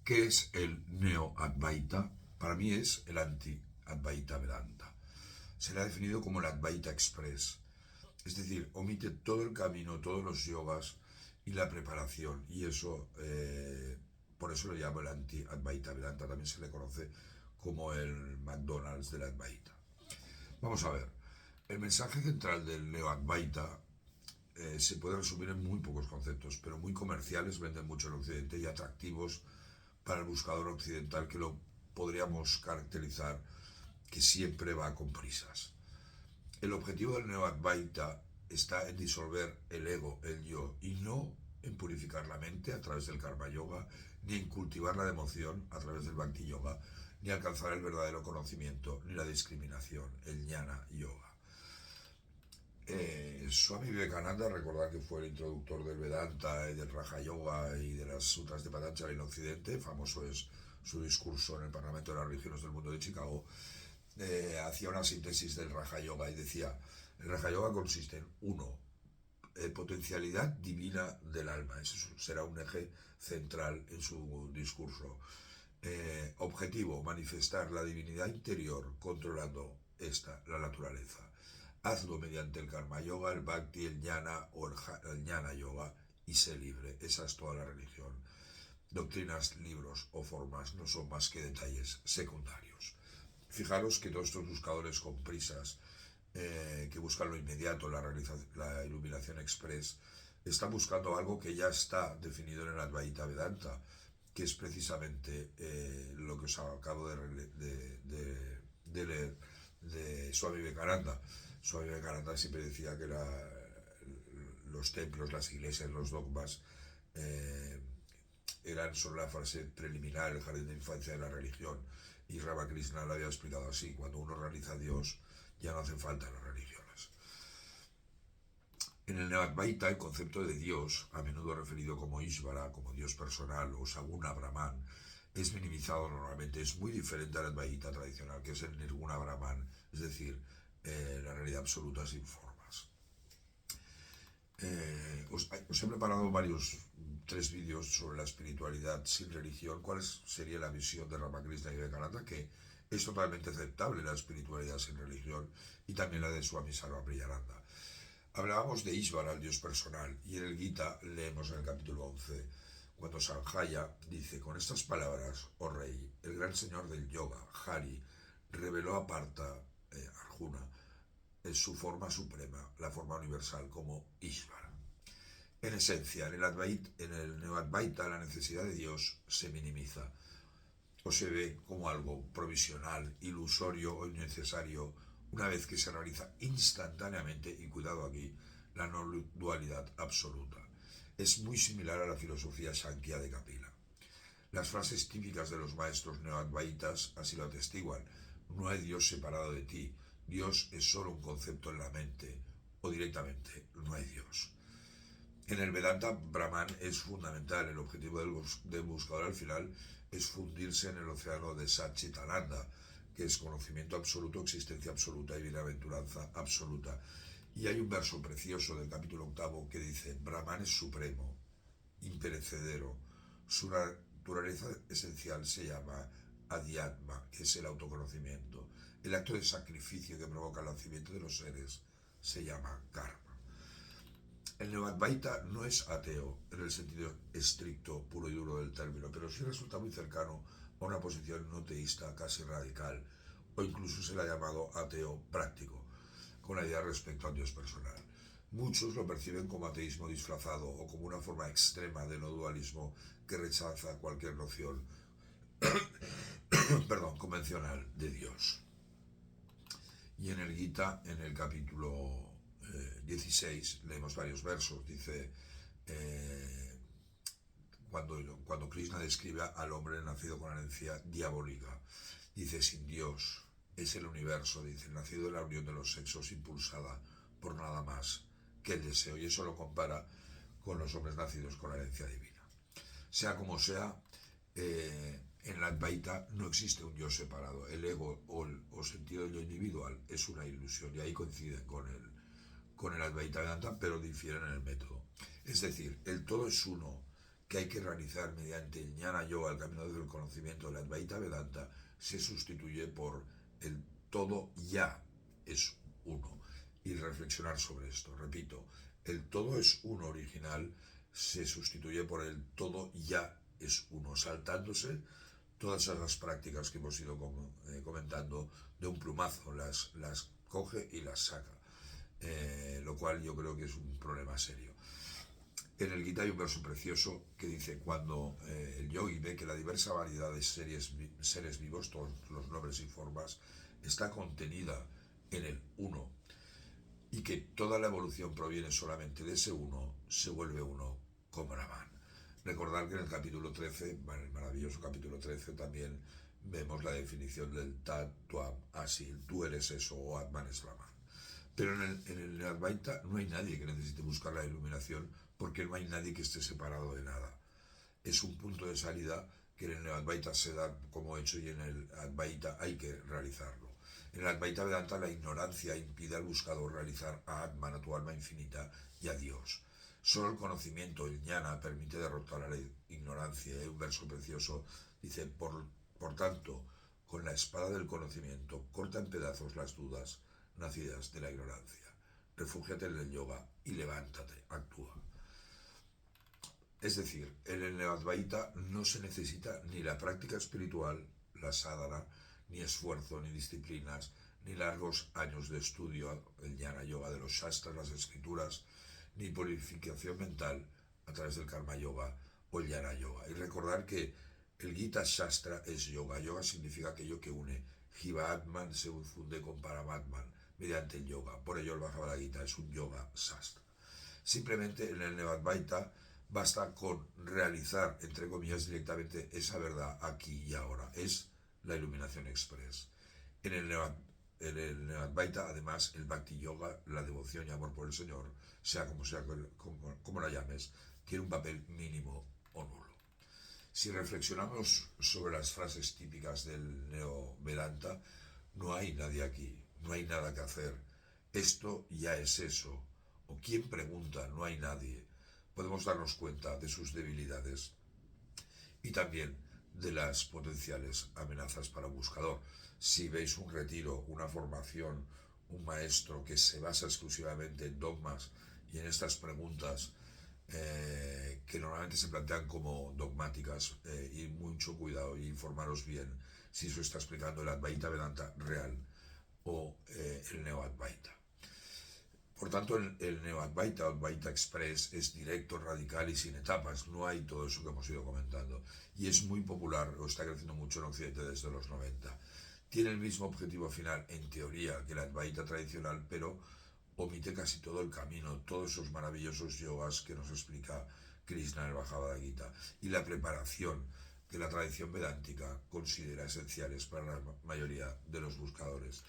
¿Qué es el Neo-Advaita? Para mí es el anti-Advaita Vedanta. Se le ha definido como el Advaita Express. Es decir, omite todo el camino, todos los yogas y la preparación. Y eso, por eso lo llamo el anti-Advaita Vedanta. También se le conoce como el McDonald's del Advaita. Vamos a ver. El mensaje central del Neo-Advaita se puede resumir en muy pocos conceptos, pero muy comerciales, venden mucho en Occidente y atractivos para el buscador occidental, que lo podríamos caracterizar que siempre va con prisas. El objetivo del Neo-Advaita está en disolver el ego, el yo, y no en purificar la mente a través del Karma Yoga, ni en cultivar la devoción a través del Bhakti Yoga, ni alcanzar el verdadero conocimiento, ni la discriminación, el Jnana Yoga. Swami Vivekananda, recordar que fue el introductor del Vedanta y del Raja Yoga y de las sutras de Patanjali en Occidente, famoso es su discurso en el Parlamento de las Religiones del Mundo de Chicago, hacía una síntesis del Raja Yoga y decía: el Raja Yoga consiste en uno, potencialidad divina del alma, ese será un eje central en su discurso. Objetivo, manifestar la divinidad interior controlando la naturaleza. Hazlo mediante el Karma Yoga, el Bhakti, el Jnana o el Jnana Yoga y sé libre. Esa es toda la religión. Doctrinas, libros o formas no son más que detalles secundarios. Fijaros que todos estos buscadores con prisas, que buscan lo inmediato, la iluminación express, están buscando algo que ya está definido en el Advaita Vedanta, que es precisamente lo que os acabo de leer de Swami Vivekananda. Swami Vivekananda siempre decía que los templos, las iglesias, los dogmas eran solo la fase preliminar, el jardín de infancia de la religión. Y Ramakrishna lo había explicado así: cuando uno realiza a Dios, ya no hacen falta las religiones. En el Neo-Advaita, el concepto de Dios, a menudo referido como Ishvara, como Dios personal, o Saguna Brahman, es minimizado normalmente. Es muy diferente al Advaita tradicional, que es el Nirguna Brahman, es decir, la realidad absoluta sin formas. Os he preparado tres vídeos sobre la espiritualidad sin religión. ¿Cuál sería la visión de Ramakrishna y Vivekananda? Que es totalmente aceptable la espiritualidad sin religión, y también la de Swami Sarvapriyananda. Hablábamos de Ishvara, el Dios personal, y en el Gita leemos en el capítulo 11, cuando Sanjaya dice: con estas palabras, oh rey, el gran señor del yoga, Hari, reveló a Partha, Arjuna, en su forma suprema, la forma universal, como Ishvara. En esencia, en el Neo-Advaita, la necesidad de Dios se minimiza o se ve como algo provisional, ilusorio o innecesario, una vez que se realiza instantáneamente, y cuidado aquí, la no dualidad absoluta. Es muy similar a la filosofía Sankhya de Kapila. Las frases típicas de los maestros neo-advaitas así lo atestiguan: no hay Dios separado de ti, Dios es solo un concepto en la mente, o directamente, no hay Dios. En el Vedanta, Brahman es fundamental. El objetivo del buscador al final es fundirse en el océano de Satchitananda, que es conocimiento absoluto, existencia absoluta y bienaventuranza absoluta. Y hay un verso precioso del capítulo 8 que dice: Brahman es supremo, imperecedero, su naturaleza esencial se llama Adhyatma, que es el autoconocimiento. El acto de sacrificio que provoca el nacimiento de los seres se llama karma. El Neo-Advaita no es ateo en el sentido estricto, puro y duro del término, pero sí resulta muy cercano a una posición no teísta, casi radical, o incluso se le ha llamado ateo práctico, con la idea respecto al Dios personal. Muchos lo perciben como ateísmo disfrazado o como una forma extrema de no dualismo que rechaza cualquier noción convencional de Dios. Y en el Gita, en el capítulo 16, leemos varios versos. Dice, cuando Krishna describe al hombre nacido con herencia diabólica, dice: sin Dios es el universo, dice, nacido de la unión de los sexos, impulsada por nada más que el deseo. Y eso lo compara con los hombres nacidos con la herencia divina. Sea como sea, en la Advaita no existe un yo separado. El ego o sentido de lo individual es una ilusión, y ahí coinciden con el Advaita Vedanta, pero difieren en el método. Es decir, el todo es uno, que hay que realizar mediante el Jnana Yoga, el camino del conocimiento de la Advaita Vedanta, se sustituye por el todo ya es uno. Y reflexionar sobre esto. Repito, el todo es uno original se sustituye por el todo ya es uno, saltándose todas esas prácticas que hemos ido comentando de un plumazo, las coge y las saca, lo cual yo creo que es un problema serio. En el Gita hay un verso precioso que dice: cuando el yogi ve que la diversa variedad de seres vivos, todos los nombres y formas, está contenida en el uno y que toda la evolución proviene solamente de ese uno, se vuelve uno con Brahman. Recordar que en el capítulo 13, en el maravilloso capítulo 13, también vemos la definición del Tattvam así: tú eres eso, o Atman es Brahman. Pero en el Advaita no hay nadie que necesite buscar la iluminación, porque no hay nadie que esté separado de nada. Es un punto de salida que en el Advaita se da como hecho y en el Advaita hay que realizarlo. En el Advaita Vedanta la ignorancia impide al buscador realizar a Atman, a tu alma infinita, y a Dios. Solo el conocimiento, el jnana, permite derrotar a la ignorancia. Hay un verso precioso, dice: por tanto, con la espada del conocimiento, corta en pedazos las dudas nacidas de la ignorancia. Refúgiate en el yoga y levántate, actúa. Es decir, en el Advaita no se necesita ni la práctica espiritual, la sadhana, ni esfuerzo, ni disciplinas, ni largos años de estudio, el jnana yoga de los shastras, las escrituras, ni purificación mental a través del karma yoga o el jnana yoga. Y recordar que el Gita Shastra es yoga. Yoga significa aquello que une. Jiva Atman se funde con Paramatman mediante el yoga. Por ello el Bhagavad Gita es un yoga shastra. Simplemente en el Advaita basta con realizar, entre comillas, directamente esa verdad aquí y ahora. Es la iluminación express. En el Advaita, además, el Bhakti Yoga, la devoción y amor por el Señor, sea, como la llames, tiene un papel mínimo o nulo. Si reflexionamos sobre las frases típicas del Neo Vedanta, no hay nadie aquí, no hay nada que hacer, esto ya es eso, o quien pregunta, no hay nadie, podemos darnos cuenta de sus debilidades y también de las potenciales amenazas para un buscador. Si veis un retiro, una formación, un maestro que se basa exclusivamente en dogmas y en estas preguntas que normalmente se plantean como dogmáticas, y mucho cuidado y informaros bien si eso está explicando el Advaita Vedanta real o el Neo Advaita. Por tanto, el Neo Advaita o Advaita Express es directo, radical y sin etapas. No hay todo eso que hemos ido comentando. Y es muy popular, o está creciendo mucho en Occidente desde los 90. Tiene el mismo objetivo final, en teoría, que el Advaita tradicional, pero omite casi todo el camino, todos esos maravillosos yogas que nos explica Krishna en el Bhagavad Gita, y la preparación que la tradición vedántica considera esenciales para la mayoría de los buscadores.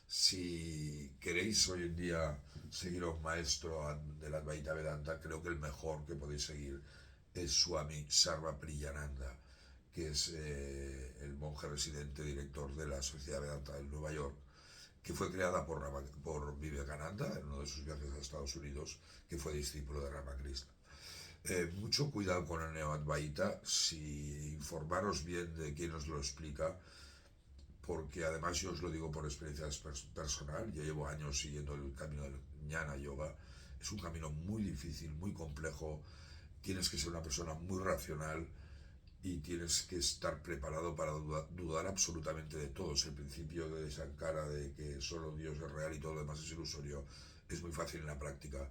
Si queréis hoy en día seguir a un maestro de la Advaita Vedanta, creo que el mejor que podéis seguir es Swami Sarva Priyananda, que es el monje residente director de la Sociedad Vedanta de Nueva York, que fue creada por Vivekananda en uno de sus viajes a Estados Unidos, que fue discípulo de Ramakrishna. Mucho cuidado con el Neo Advaita, si informaros bien de quién os lo explica, porque además yo os lo digo por experiencia personal, yo llevo años siguiendo el camino del Jnana Yoga, es un camino muy difícil, muy complejo, tienes que ser una persona muy racional y tienes que estar preparado para dudar absolutamente de todo. El principio de Shankara de que solo Dios es real y todo lo demás es ilusorio es muy fácil en la práctica,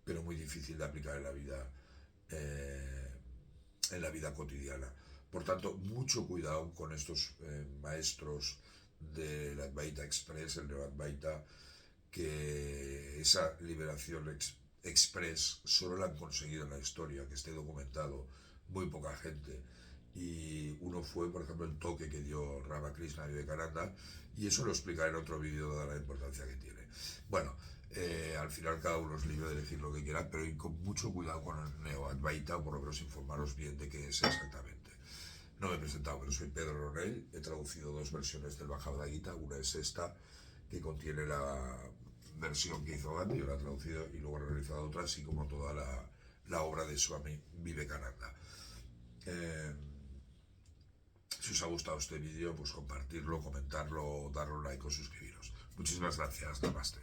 pero muy difícil de aplicar en la vida cotidiana. Por tanto, mucho cuidado con estos maestros del Advaita Express, el Neo Advaita, que esa liberación express solo la han conseguido en la historia, que esté documentado, muy poca gente. Y uno fue, por ejemplo, el toque que dio Ramakrishna y Vivekananda, y eso lo explicaré en otro vídeo, dada la importancia que tiene. Bueno, al final cada uno es libre de elegir lo que quiera, pero ir con mucho cuidado con el Neo Advaita, o por lo menos informaros bien de qué es exactamente. No me he presentado, pero soy Pedro Ronell, he traducido dos versiones del Bhagavad Gita, una es esta, que contiene la versión que hizo Gandhi, yo la he traducido y luego he realizado otra, así como toda la obra de Swami Vivekananda. Eh, si os ha gustado este vídeo, pues compartirlo, comentarlo, darle un like o suscribiros. Muchísimas gracias. Namaste.